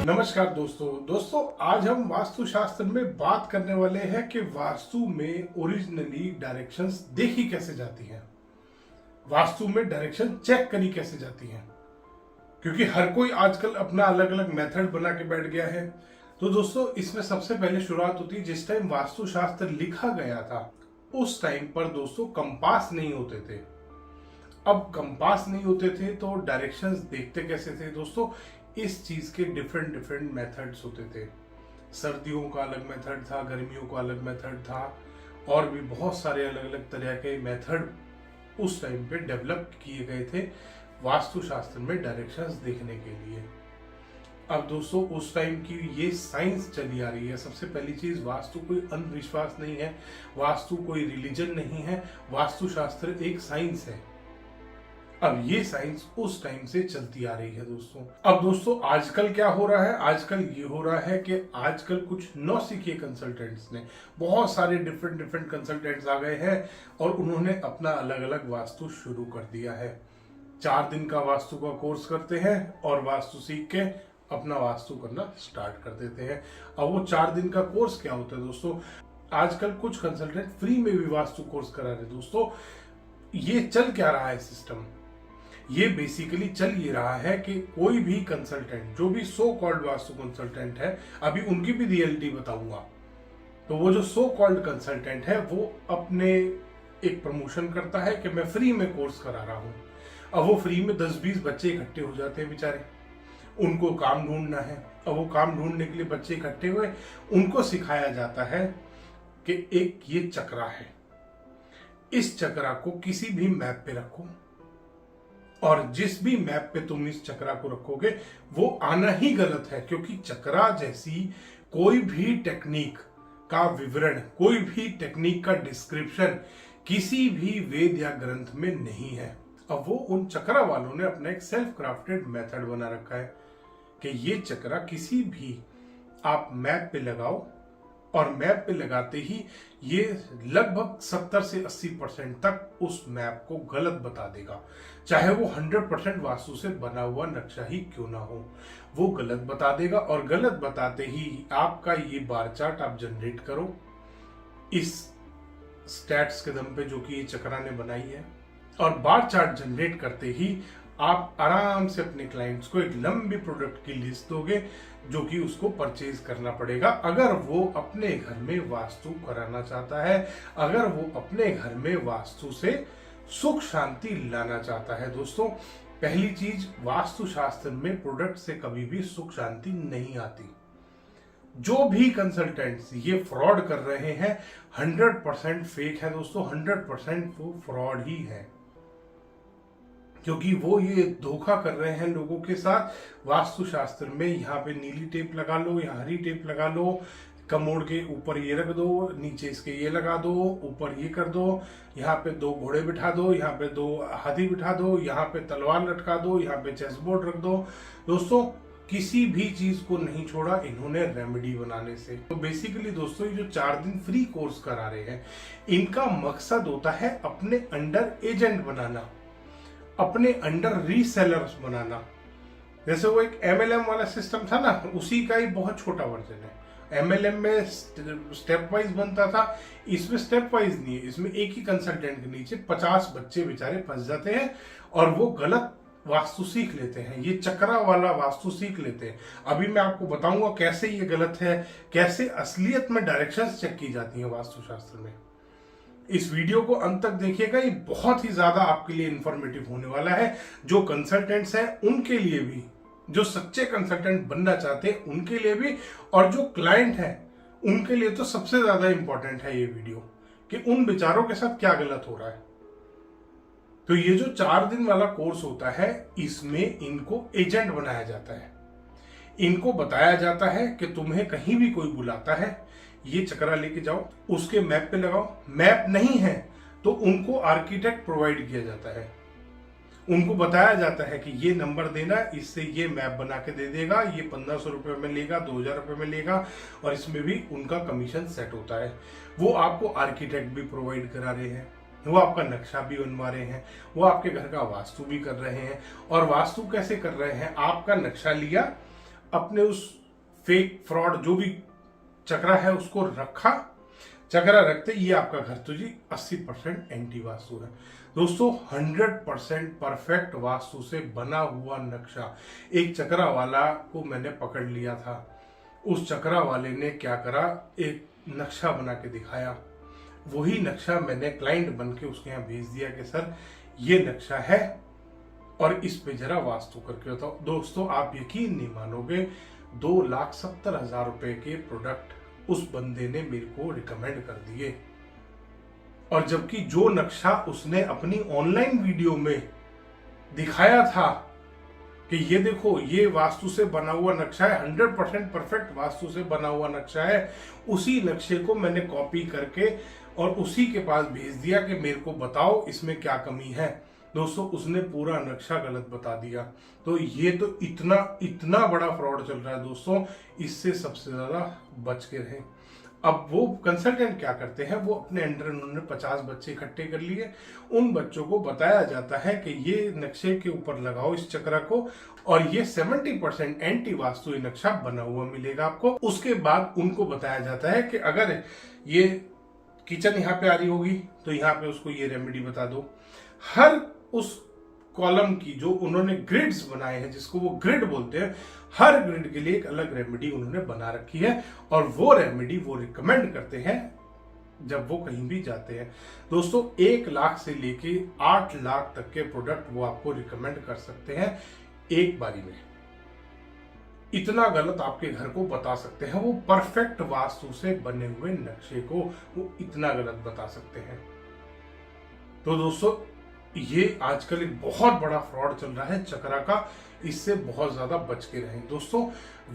नमस्कार दोस्तों आज हम वास्तुशास्त्र में बात करने वाले हैं कि वास्तु में ओरिजिनली डायरेक्शंस देखी कैसे जाती हैं, वास्तु में डायरेक्शन चेक करी कैसे जाती हैं, क्योंकि हर कोई आजकल अपना अलग अलग मेथड बना के बैठ गया है। तो दोस्तों इसमें सबसे पहले शुरुआत होती है जिस टाइम वास्तुशास्त्र लिखा गया था उस टाइम पर दोस्तों कंपास नहीं होते थे। अब कंपास नहीं होते थे तो डायरेक्शंस देखते कैसे थे दोस्तों, इस चीज के डिफरेंट मेथड्स होते थे। सर्दियों का अलग मेथड था, गर्मियों का अलग मेथड था, और भी बहुत सारे अलग अलग तरह के मेथड उस टाइम पे डेवलप किए गए थे वास्तुशास्त्र में डायरेक्शंस देखने के लिए। अब दोस्तों उस टाइम की ये साइंस चली आ रही है। सबसे पहली चीज, वास्तु कोई अंधविश्वास नहीं है, वास्तु कोई रिलीजन नहीं है, वास्तुशास्त्र एक साइंस है। अब ये साइंस उस टाइम से चलती आ रही है दोस्तों। अब दोस्तों आजकल क्या हो रहा है, आजकल ये हो रहा है कि आजकल कुछ नौसिखिए कंसल्टेंट्स ने, बहुत सारे डिफरेंट कंसल्टेंट्स आ गए हैं और उन्होंने अपना अलग अलग वास्तु शुरू कर दिया है। 4 दिन का वास्तु का कोर्स करते हैं और वास्तु सीख के अपना वास्तु करना स्टार्ट कर देते हैं। अब वो 4 दिन का कोर्स क्या होता है दोस्तों, आजकल कुछ कंसल्टेंट फ्री में भी वास्तु कोर्स करा रहे दोस्तों। ये चल क्या रहा है सिस्टम, ये बेसिकली चल ये रहा है कि कोई भी कंसल्टेंट, जो भी सो कॉल्ड वास्तु कंसल्टेंट है, अभी उनकी भी रियलिटी बताऊंगा, तो वो जो सो कॉल्ड कंसल्टेंट है वो अपने एक प्रमोशन करता है कि मैं फ्री में कोर्स करा रहा हूं। अब वो फ्री में 10-20 बच्चे इकट्ठे हो जाते हैं बेचारे, उनको काम ढूंढना है। अब वो काम ढूंढने के लिए बच्चे इकट्ठे हुए, उनको सिखाया जाता है कि एक ये चक्रा है, इस चक्रा को किसी भी मैप पे रखो और जिस भी मैप पे तुम इस चक्रा को रखोगे वो आना ही गलत है, क्योंकि चक्रा जैसी कोई भी टेक्निक का विवरण, कोई भी टेक्निक का डिस्क्रिप्शन किसी भी वेद या ग्रंथ में नहीं है। अब वो उन चक्रा वालों ने अपना एक सेल्फ क्राफ्टेड मेथड बना रखा है कि ये चक्रा किसी भी आप मैप पे लगाओ और मैप पे लगाते ही ये लगभग 70 से 80% तक उस मैप को गलत बता देगा, चाहे वो 100% वास्तु से बना हुआ नक्शा ही क्यों ना हो, वो गलत बता देगा। और गलत बताते ही आपका ये बार चार्ट आप जनरेट करो इस स्टैट्स के दम पे जो कि ये चक्रा ने बनाई है, और बार चार्ट जनरेट करते ही आप आराम से अपने क्लाइंट्स को एक लंबी प्रोडक्ट की लिस्ट दोगे जो कि उसको परचेज करना पड़ेगा अगर वो अपने घर में वास्तु कराना चाहता है, अगर वो अपने घर में वास्तु से सुख शांति लाना चाहता है। दोस्तों पहली चीज, वास्तु शास्त्र में प्रोडक्ट से कभी भी सुख शांति नहीं आती। जो भी कंसल्टेंट्स ये फ्रॉड कर रहे हैं 100% फेक है दोस्तों, 100% वो फ्रॉड ही है, क्योंकि वो ये धोखा कर रहे हैं लोगों के साथ। वास्तुशास्त्र में यहाँ पे नीली टेप लगा लो, यहाँ हरी टेप लगा लो, कमोड के ऊपर ये रख दो, नीचे इसके ये लगा दो, ऊपर ये कर दो, यहाँ पे 2 घोड़े बिठा दो, यहाँ पे 2 हाथी बिठा दो, यहाँ पे तलवार लटका दो, यहाँ पे चेस बोर्ड रख दो। दोस्तों किसी भी चीज को नहीं छोड़ा इन्होंने रेमेडी बनाने से। तो बेसिकली दोस्तों ये जो 4 दिन फ्री कोर्स करा रहे हैं, इनका मकसद होता है अपने अंडर एजेंट बनाना, अपने अंडर रीसेलर्स बनाना। जैसे वो एक MLM वाला सिस्टम था ना, उसी का ही बहुत छोटा वर्जन है। MLM में स्टेप वाइज बनता था, इसमें स्टेप वाइज नहीं है। इसमें एक ही कंसल्टेंट के नीचे 50 बच्चे बेचारे फंस जाते हैं और वो गलत वास्तु सीख लेते हैं, ये चक्रा वाला वास्तु सीख लेते हैं। अभी मैं आपको बताऊंगा कैसे ये गलत है, कैसे असलियत में डायरेक्शंस चेक की जाती हैं वास्तुशास्त्र में। इस वीडियो को अंत तक देखिएगा, ये बहुत ही ज्यादा आपके लिए इंफॉर्मेटिव होने वाला है। जो कंसल्टेंट्स हैं उनके लिए भी, जो सच्चे कंसल्टेंट बनना चाहते हैं उनके लिए भी, और जो क्लाइंट हैं उनके लिए तो सबसे ज्यादा इंपॉर्टेंट है ये वीडियो, कि उन बेचारों के साथ क्या गलत हो रहा है। तो ये जो 4 दिन वाला कोर्स होता है, इसमें इनको एजेंट बनाया जाता है। इनको बताया जाता है कि तुम्हें कहीं भी कोई बुलाता है, ये चक्रा लेके जाओ, उसके मैप पे लगाओ। मैप नहीं है तो उनको आर्किटेक्ट प्रोवाइड किया जाता है, उनको बताया जाता है कि ये नंबर देना, इससे ये मैप बना के दे देगा, ये 1500 रुपए में लेगा, 2000 रुपए में लेगा, और इसमें भी उनका कमीशन सेट होता है। वो आपको आर्किटेक्ट भी प्रोवाइड करा रहे हैं, वो आपका नक्शा भी बनवा रहे हैं, वो आपके घर का वास्तु भी कर रहे हैं। और वास्तु कैसे कर रहे हैं, आपका नक्शा लिया, अपने उस फेक फ्रॉड जो भी चक्रा है उसको रखा, चक्रा रखते ये आपका घर तो जी 80% एंटी वास्तु है दोस्तों। 100% परफेक्ट वास्तु से बना हुआ नक्शा। एक चक्रा वाला को मैंने पकड़ लिया था, उस चक्रा वाले ने क्या करा, एक नक्शा बना के दिखाया। वही नक्शा मैंने क्लाइंट बन के उसके यहाँ भेज दिया कि सर ये नक्शा है और इस पे जरा वास्तु करके बताओ। दोस्तों आप यकीन नहीं मानोगे, 2,70,000 रुपए के प्रोडक्ट उस बंदे ने मेरे को रिकमेंड कर दिए। और जबकि जो नक्शा उसने अपनी ऑनलाइन वीडियो में दिखाया था कि ये देखो ये वास्तु से बना हुआ नक्शा है, 100% परफेक्ट वास्तु से बना हुआ नक्शा है, उसी नक्शे को मैंने कॉपी करके और उसी के पास भेज दिया कि मेरे को बताओ इसमें क्या कमी है। दोस्तों उसने पूरा नक्शा गलत बता दिया। तो ये तो इतना बड़ा फ्रॉड चल रहा है दोस्तों, इससे सबसे ज्यादा बच के रहें। अब वो कंसल्टेंट क्या करते हैं, वो अपने अंडर उन्होंने 50 बच्चे इकट्ठे कर लिए, उन बच्चों को बताया जाता है कि ये नक्शे के ऊपर लगाओ इस चक्रा को और ये 70% एंटी वास्तु नक्शा बना हुआ मिलेगा आपको। उसके बाद उनको बताया जाता है कि अगर ये किचन यहाँ पे आ रही होगी तो यहाँ पे उसको ये रेमेडी बता दो। हर उस कॉलम की जो उन्होंने ग्रिड्स बनाए हैं, जिसको वो ग्रिड बोलते हैं, हर ग्रिड के लिए एक अलग रेमेडी उन्होंने बना रखी है और वो रेमेडी वो रिकमेंड करते हैं जब वो कहीं भी जाते हैं। दोस्तों 1 लाख से लेके 8 लाख तक के प्रोडक्ट वो आपको रिकमेंड कर सकते हैं एक बारी में। इतना गलत आपके घर को बता सकते हैं वो, परफेक्ट वास्तु से बने हुए नक्शे को वो इतना गलत बता सकते हैं। तो दोस्तों ये आजकल एक बहुत बड़ा फ्रॉड चल रहा है चक्रा का, इससे बहुत ज्यादा बच के रहें। दोस्तों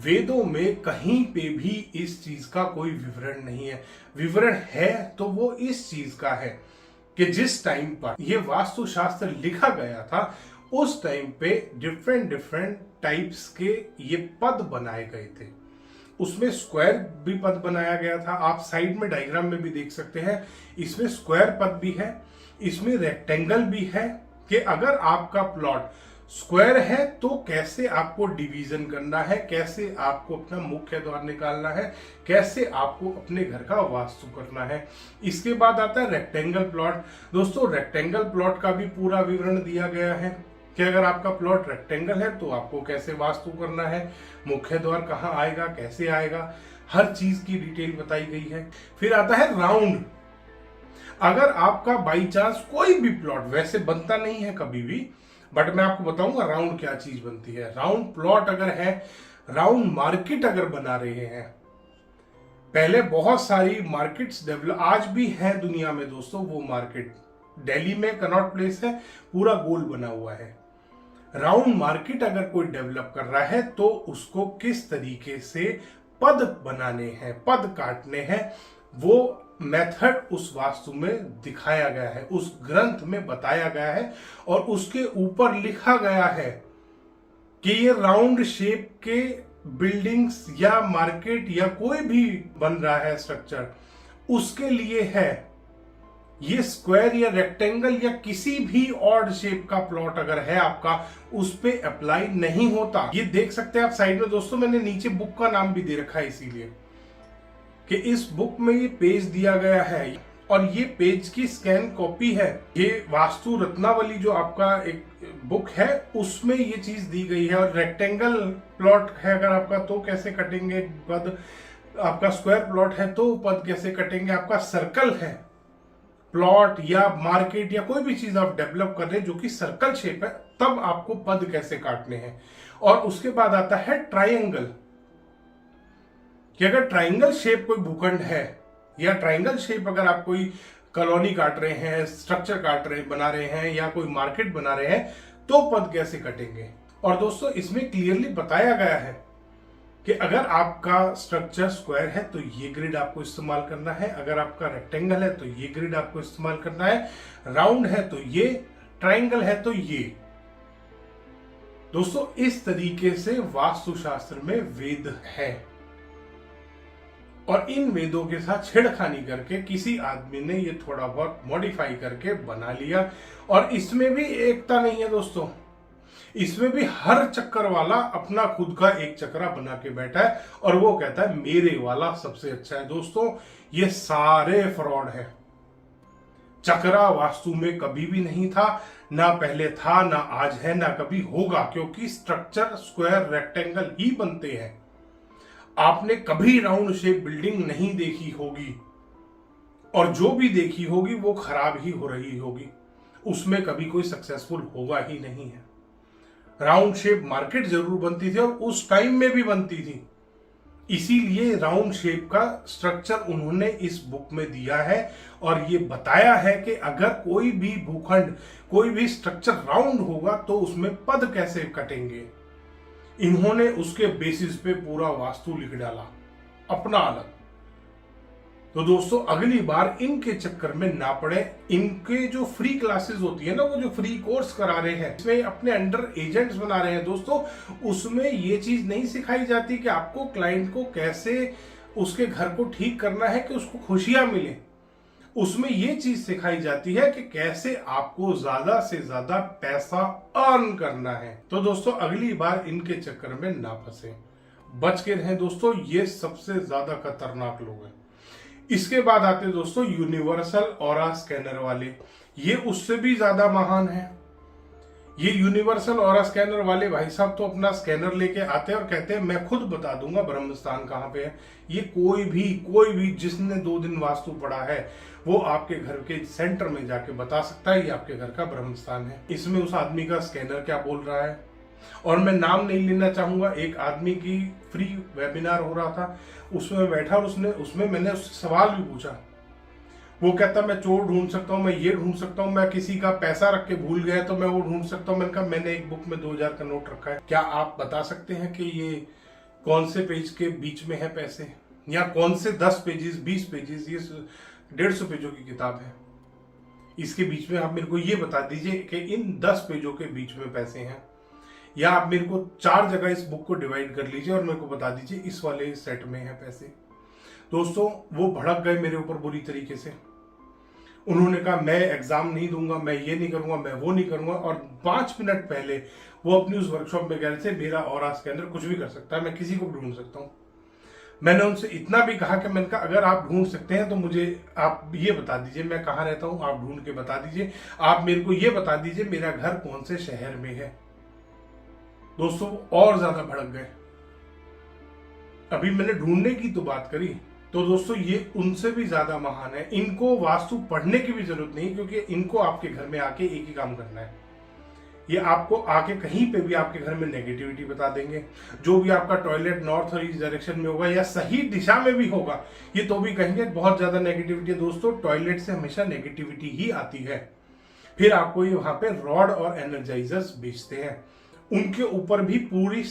वेदों में कहीं पे भी इस चीज का कोई विवरण नहीं है, विवरण है तो वो इस चीज का है कि जिस टाइम पर ये वास्तुशास्त्र लिखा गया था उस टाइम पे डिफरेंट टाइप्स के ये पद बनाए गए थे। उसमें स्क्वायर भी पद बनाया गया था, आप साइड में डायग्राम में भी देख सकते हैं। इसमें स्क्वायर पद भी है, इसमें रेक्टेंगल भी है कि अगर आपका प्लॉट स्क्वायर है तो कैसे आपको डिवीजन करना है, कैसे आपको अपना मुख्य द्वार निकालना है, कैसे आपको अपने घर का वास्तु करना है। इसके बाद आता है रेक्टेंगल प्लॉट। दोस्तों रेक्टेंगल प्लॉट का भी पूरा विवरण दिया गया है कि अगर आपका प्लॉट रेक्टेंगल है तो आपको कैसे वास्तु करना है, मुख्य द्वार कहाँ आएगा, कैसे आएगा, हर चीज की डिटेल बताई गई है। फिर आता है राउंड। अगर आपका बाई चांस कोई भी प्लॉट, वैसे बनता नहीं है कभी भी, बट मैं आपको बताऊंगा राउंड क्या चीज बनती है। राउंड प्लॉट अगर है, राउंड मार्केट अगर बना रहे हैं, पहले बहुत सारी मार्केट्स डेवलप आज भी है दुनिया में दोस्तों। वो मार्केट दिल्ली में कनॉट प्लेस है, पूरा गोल बना हुआ है। राउंड मार्केट अगर कोई डेवलप कर रहा है तो उसको किस तरीके से पद बनाने हैं, पद काटने हैं, वो मेथड उस वास्तु में दिखाया गया है, उस ग्रंथ में बताया गया है और उसके ऊपर लिखा गया है कि ये राउंड शेप के बिल्डिंग्स या मार्केट या कोई भी बन रहा है स्ट्रक्चर उसके लिए है। ये स्क्वायर या रेक्टेंगल या किसी भी ऑड शेप का प्लॉट अगर है आपका, उस पे अप्लाई नहीं होता। ये देख सकते हैं आप साइड में दोस्तों, मैंने नीचे बुक का नाम भी दे रखा है इसीलिए कि इस बुक में ये पेज दिया गया है और ये पेज की स्कैन कॉपी है। ये वास्तु रत्नावली जो आपका एक बुक है उसमें ये चीज दी गई है। और रेक्टेंगल प्लॉट है अगर आपका तो कैसे कटेंगे पद, आपका स्क्वायर प्लॉट है तो पद कैसे कटेंगे, आपका सर्कल है प्लॉट या मार्केट या कोई भी चीज आप डेवलप कर रहे हैं जो कि सर्कल शेप है, तब आपको पद कैसे काटने हैं। और उसके बाद आता है ट्रायंगल, कि अगर ट्रायंगल शेप कोई भूखंड है या ट्रायंगल शेप अगर आप कोई कॉलोनी काट रहे हैं, स्ट्रक्चर काट रहे बना रहे हैं या कोई मार्केट बना रहे हैं तो पद कैसे कटेंगे। और दोस्तों इसमें क्लियरली बताया गया है कि अगर आपका स्ट्रक्चर स्क्वायर है तो ये ग्रिड आपको इस्तेमाल करना है, अगर आपका रेक्टेंगल है तो ये ग्रिड आपको इस्तेमाल करना है, राउंड है तो ये, ट्रायंगल है तो ये। दोस्तों इस तरीके से वास्तुशास्त्र में वेद है और इन वेदों के साथ छेड़खानी करके किसी आदमी ने ये थोड़ा बहुत मॉडिफाई करके बना लिया। और इसमें भी एकता नहीं है दोस्तों, इसमें भी हर चक्कर वाला अपना खुद का एक चक्रा बना के बैठा है और वो कहता है मेरे वाला सबसे अच्छा है। दोस्तों ये सारे फ्रॉड है। चक्रा वास्तु में कभी भी नहीं था, ना पहले था, ना आज है, ना कभी होगा, क्योंकि स्ट्रक्चर स्क्वायर रेक्टेंगल ही बनते हैं। आपने कभी राउंड शेप बिल्डिंग नहीं देखी होगी और जो भी देखी होगी वो खराब ही हो रही होगी, उसमें कभी कोई सक्सेसफुल होगा ही नहीं है। राउंड शेप मार्केट जरूर बनती थी और उस टाइम में भी बनती थी, इसीलिए राउंड शेप का स्ट्रक्चर उन्होंने इस बुक में दिया है और ये बताया है कि अगर कोई भी भूखंड, कोई भी स्ट्रक्चर राउंड होगा तो उसमें पद कैसे कटेंगे। इन्होंने उसके बेसिस पे पूरा वास्तु लिख डाला अपना अलग। तो दोस्तों अगली बार इनके चक्कर में ना पड़े। इनके जो फ्री क्लासेस होती है ना, वो जो फ्री कोर्स करा रहे हैं, इसमें अपने अंडर एजेंट्स बना रहे हैं दोस्तों, उसमें ये चीज नहीं सिखाई जाती कि आपको क्लाइंट को कैसे उसके घर को ठीक करना है कि उसको खुशियां मिले। उसमें ये चीज सिखाई जाती है कि कैसे आपको ज्यादा से ज्यादा पैसा अर्न करना है। तो दोस्तों अगली बार इनके चक्कर में ना फंसे, बच के रहें दोस्तों, ये सबसे ज्यादा खतरनाक लोग हैं। इसके बाद आते हैं दोस्तों यूनिवर्सल ऑरा स्कैनर वाले, ये उससे भी ज्यादा महान है। ये यूनिवर्सल ऑरा स्कैनर वाले भाई साहब तो अपना स्कैनर लेके आते हैं और कहते हैं मैं खुद बता दूंगा ब्रह्म स्थान कहाँ पे है। ये कोई भी जिसने 2 दिन वास्तु पढ़ा है वो आपके घर के सेंटर में जाके बता सकता है ये आपके घर का ब्रह्म स्थान है। इसमें उस आदमी का स्कैनर क्या बोल रहा है, और मैं नाम नहीं लेना चाहूंगा, एक आदमी की फ्री वेबिनार हो रहा था, उसमें बैठा और उसमें मैंने उससे सवाल भी पूछा। वो कहता मैं चोर ढूंढ सकता हूँ, मैं ये ढूंढ सकता हूँ, मैं किसी का पैसा रख के भूल गया तो मैं वो ढूंढ सकता हूँ। मैंने कहा मैंने एक बुक में 2000 का नोट रखा है, क्या आप बता सकते हैं कि ये कौन से पेज के बीच में है पैसे, या कौन से 10 पेजेस 20 पेजेस, ये 150 पेजों की किताब है, इसके बीच में आप मेरे को ये बता दीजिए कि इन 10 पेजों के बीच में पैसे हैं, या आप मेरे को 4 जगह इस बुक को डिवाइड कर लीजिए और मेरे को बता दीजिए इस वाले सेट में है पैसे। दोस्तों वो भड़क गए मेरे ऊपर बुरी तरीके से। उन्होंने कहा मैं एग्जाम नहीं दूंगा, मैं ये नहीं करूंगा, मैं वो नहीं करूंगा, और 5 मिनट पहले वो अपनी उस वर्कशॉप में कह रहे थे मेरा ऑरा स्कैनर कुछ भी कर सकता है, मैं किसी को भी ढूंढ सकता हूँ। मैंने उनसे इतना भी कहा कि मैंने कहा अगर आप ढूंढ सकते हैं तो मुझे आप ये बता दीजिए मैं कहाँ रहता हूँ, आप ढूंढ के बता दीजिए, आप मेरे को ये बता दीजिए मेरा घर कौन से शहर में है। दोस्तों और ज्यादा भड़क गए। अभी मैंने ढूंढने की तो बात करी, तो दोस्तों ये उनसे भी ज्यादा महान है। इनको वास्तु पढ़ने की भी जरूरत नहीं, क्योंकि इनको आपके घर में आके एक ही काम करना है, ये आपको आके कहीं पे भी आपके घर में नेगेटिविटी बता देंगे। जो भी आपका टॉयलेट नॉर्थ और ईस्ट डायरेक्शन में होगा या सही दिशा में भी होगा, ये तो भी कहेंगे बहुत ज्यादा नेगेटिविटी है। दोस्तों टॉयलेट से हमेशा नेगेटिविटी ही आती है। फिर आपको ये वहां पे रॉड और एनर्जाइजर्स बेचते हैं, उनके ऊपर भी पूरी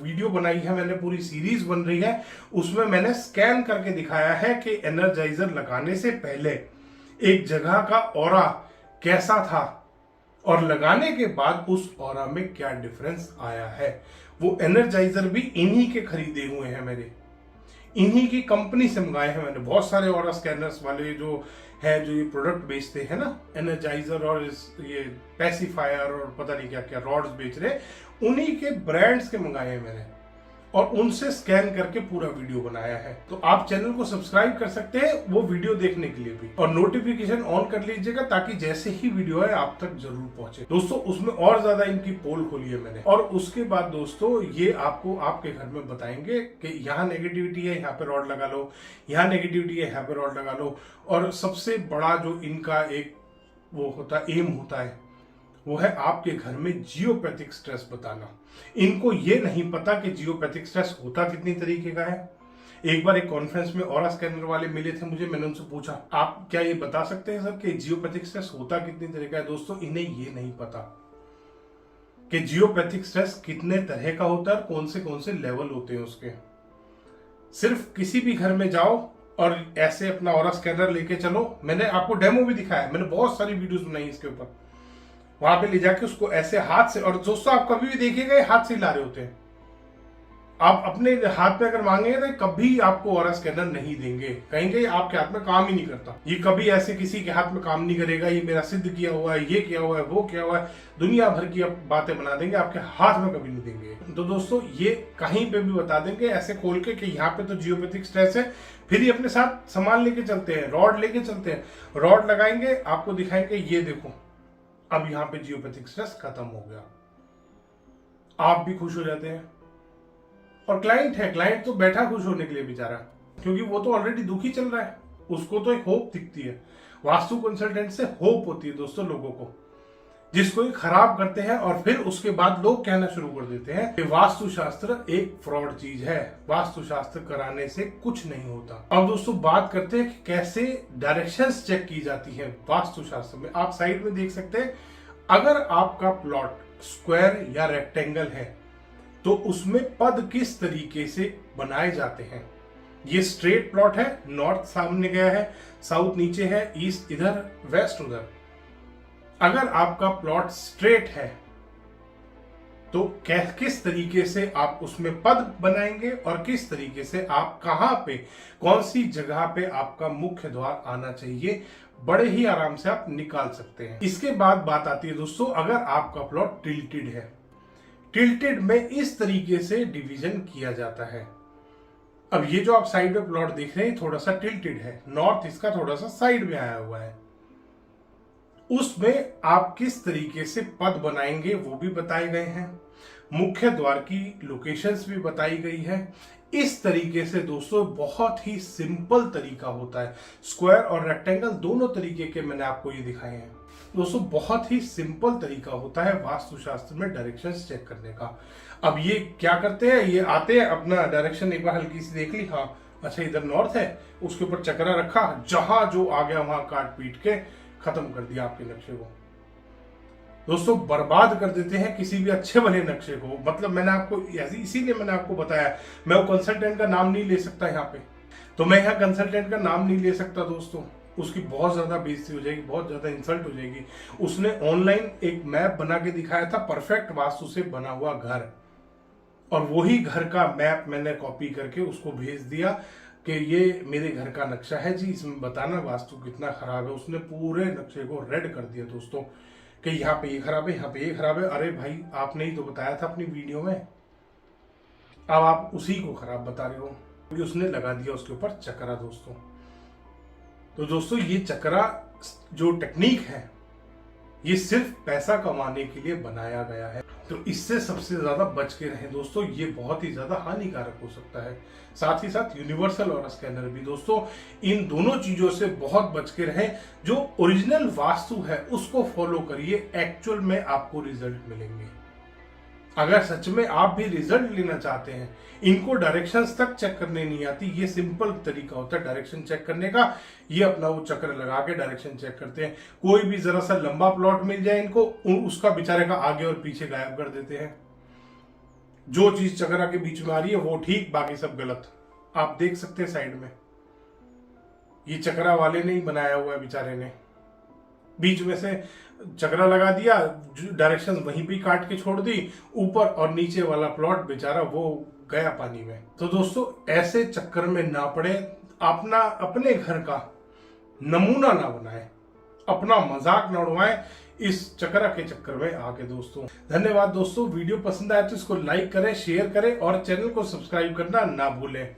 वीडियो बनाई है मैंने, पूरी सीरीज बन रही है, उसमें मैंने स्कैन करके दिखाया है कि एनर्जाइजर लगाने से पहले एक जगह का ऑरा कैसा था और लगाने के बाद उस ऑरा में क्या डिफरेंस आया है। वो एनर्जाइजर भी इन्हीं के खरीदे हुए हैं मेरे, इन्हीं की कंपनी से मंगाए हैं मैंने। बहुत सारे ऑरा स्कैनर्स वाले जो है जो ये प्रोडक्ट बेचते हैं ना, एनर्जाइजर और ये पैसिफायर और पता नहीं क्या क्या रॉड्स बेच रहे, उन्हीं के ब्रांड्स के मंगाए हैं मैंने और उनसे स्कैन करके पूरा वीडियो बनाया है। तो आप चैनल को सब्सक्राइब कर सकते हैं वो वीडियो देखने के लिए भी, और नोटिफिकेशन ऑन कर लीजिएगा ताकि जैसे ही वीडियो है आप तक जरूर पहुंचे। दोस्तों उसमें और ज्यादा इनकी पोल खोली है मैंने, और उसके बाद दोस्तों ये आपको आपके घर में बताएंगे कि यहाँ नेगेटिविटी है यहाँ पे रॉड लगा लो, यहाँ नेगेटिविटी है यहाँ पे रॉड लगा लो। और सबसे बड़ा जो इनका एक वो होता है एम होता है, वो है आपके घर में जियोपैथिक स्ट्रेस बताना। इनको ये नहीं पता कि जियोपैथिक स्ट्रेस होता कितनी तरीके का है। एक बार एक कॉन्फ्रेंस में ऑरा स्कैनर वाले मिले थे मुझे, मैंने उनसे पूछा आप क्या ये बता सकते हैं सर कि जियोपैथिक स्ट्रेस होता कितनी तरह का है। दोस्तों इन्हें ये नहीं पता कि जियोपैथिक स्ट्रेस कितने तरह का होता है और कौन से लेवल होते हैं उसके। सिर्फ किसी भी घर में जाओ और ऐसे अपना ऑरा स्कैनर लेके चलो, मैंने आपको डेमो भी दिखाया, मैंने बहुत सारी वीडियोस बनाई इसके ऊपर, वहां पे ले जाके उसको ऐसे हाथ से, और दोस्तों आप कभी भी देखिएगा हाथ से हिला रहे होते हैं, आप अपने हाथ में अगर मांगेंगे तो कभी आपको ऑरा स्कैनर नहीं देंगे, कहेंगे आपके हाथ में काम ही नहीं करता, ये कभी ऐसे किसी के हाथ में काम नहीं करेगा, ये मेरा सिद्ध किया हुआ है, ये किया हुआ है, वो किया हुआ है, दुनिया भर की बातें बना देंगे, आपके हाथ में कभी नहीं देंगे। तो दोस्तों ये कहीं पे भी बता देंगे ऐसे खोल के कि यहाँ पे तो जियोपैथिक स्ट्रेस है, फिर ही अपने साथ सामान लेके चलते हैं, रॉड लेके चलते हैं, रॉड लगाएंगे, आपको दिखाएंगे ये देखो अब यहाँ पे जियोपैथिक स्ट्रेस खत्म हो गया, आप भी खुश हो जाते हैं। और क्लाइंट है, क्लाइंट तो बैठा खुश होने के लिए बेचारा, क्योंकि वो तो ऑलरेडी दुखी चल रहा है, उसको तो एक होप दिखती है। वास्तु कंसल्टेंट से होप होती है दोस्तों लोगों को, जिसको ये खराब करते हैं और फिर उसके बाद लोग कहना शुरू कर देते हैं कि वास्तुशास्त्र एक फ्रॉड चीज है, वास्तुशास्त्र कराने से कुछ नहीं होता। अब दोस्तों बात करते हैं कि कैसे डायरेक्शंस चेक की जाती है वास्तुशास्त्र में। आप साइड में देख सकते हैं, अगर आपका प्लॉट स्क्वायर या रेक्टेंगल है तो उसमें पद किस तरीके से बनाए जाते हैं। ये स्ट्रेट प्लॉट है, नॉर्थ सामने गया है, साउथ नीचे है, ईस्ट इधर, वेस्ट उधर। अगर आपका प्लॉट स्ट्रेट है तो किस तरीके से आप उसमें पद बनाएंगे और किस तरीके से आप कहां पे, कौन सी जगह पे आपका मुख्य द्वार आना चाहिए, बड़े ही आराम से आप निकाल सकते हैं। इसके बाद बात आती है दोस्तों, अगर आपका प्लॉट टिल्टेड है, टिल्टेड में इस तरीके से डिवीजन किया जाता है। अब ये जो आप साइड में प्लॉट देख रहे हैं थोड़ा सा टिल्टेड है, नॉर्थ इसका थोड़ा सा साइड में आया हुआ है, उसमें आप किस तरीके से पद बनाएंगे वो भी बताए गए हैं, मुख्य द्वार की लोकेशंस भी बताई गई है। इस तरीके से दोस्तों बहुत ही सिंपल तरीका होता है, स्क्वायर और रेक्टेंगल दोनों तरीके के मैंने आपको ये दिखाए हैं दोस्तों, बहुत ही सिंपल तरीका होता है वास्तुशास्त्र में डायरेक्शंस चेक करने का। अब ये क्या करते हैं, ये आते हैं अपना डायरेक्शन एक बार हल्की सी देख ली, हाँ अच्छा इधर नॉर्थ है, उसके ऊपर चक्रा रखा, जहां जो आ गया वहां काट पीट के खत्म कर दिया आपके नक्शे को। दोस्तों बर्बाद कर देते हैं किसी भी अच्छे भले नक्शे को। मतलब मैंने आपको इसीलिए मैंने आपको बताया, मैं वो कंसल्टेंट का नाम नहीं ले सकता यहाँ पे, तो मैं यहाँ कंसल्टेंट का नाम नहीं ले सकता दोस्तों, उसकी बहुत ज्यादा बेइज्जती हो जाएगी, बहुत ज्यादा इंसल्ट हो जाएगी। उसने ऑनलाइन एक मैप बना के दिखाया था, परफेक्ट वास्तु से बना हुआ घर, और वही घर का मैप मैंने कॉपी करके उसको भेज दिया कि ये मेरे घर का नक्शा है जी, इसमें बताना वास्तु कितना खराब है। उसने पूरे नक्शे को रेड कर दिया दोस्तों कि यहाँ पे ये खराब है, यहाँ पे ये खराब है। अरे भाई आपने ही तो बताया था अपनी वीडियो में, अब आप उसी को खराब बता रहे हो, क्योंकि उसने लगा दिया उसके ऊपर चक्रा दोस्तों। तो दोस्तों ये चक्रा जो टेक्निक है ये सिर्फ पैसा कमाने के लिए बनाया गया है, तो इससे सबसे ज्यादा बच के रहें दोस्तों, ये बहुत ही ज्यादा हानिकारक हो सकता है। साथ ही साथ यूनिवर्सल और स्कैनर भी दोस्तों, इन दोनों चीजों से बहुत बच के रहें। जो ओरिजिनल वास्तु है उसको फॉलो करिए, एक्चुअल में आपको रिजल्ट मिलेंगे। अगर सच में आप भी रिजल्ट लेना चाहते हैं, इनको डायरेक्शंस तक चेक करने नहीं आती, ये सिंपल तरीका होता है डायरेक्शन चेक करने का। ये अपना वो चक्र लगा के डायरेक्शन चेक करते हैं। कोई भी जरा सा लंबा प्लॉट मिल जाए इनको, उसका बेचारे का आगे और पीछे गायब कर देते हैं। जो चीज चक्रा के बीच में आ रही है वो ठीक, बाकी सब गलत। आप देख सकते हैं साइड में, ये चक्रा वाले ने ही बनाया हुआ है बेचारे ने, बीच में से चक्रा लगा दिया, डायरेक्शन वहीं पे काट के छोड़ दी, ऊपर और नीचे वाला प्लॉट बेचारा वो गया पानी में। तो दोस्तों ऐसे चक्कर में ना पड़े, अपना अपने घर का नमूना ना बनाए, अपना मजाक ना उड़वाएं इस चक्रा के चक्कर में आके दोस्तों। धन्यवाद दोस्तों, वीडियो पसंद आए तो इसको लाइक करें, शेयर करें और चैनल को सब्सक्राइब करना ना भूलें।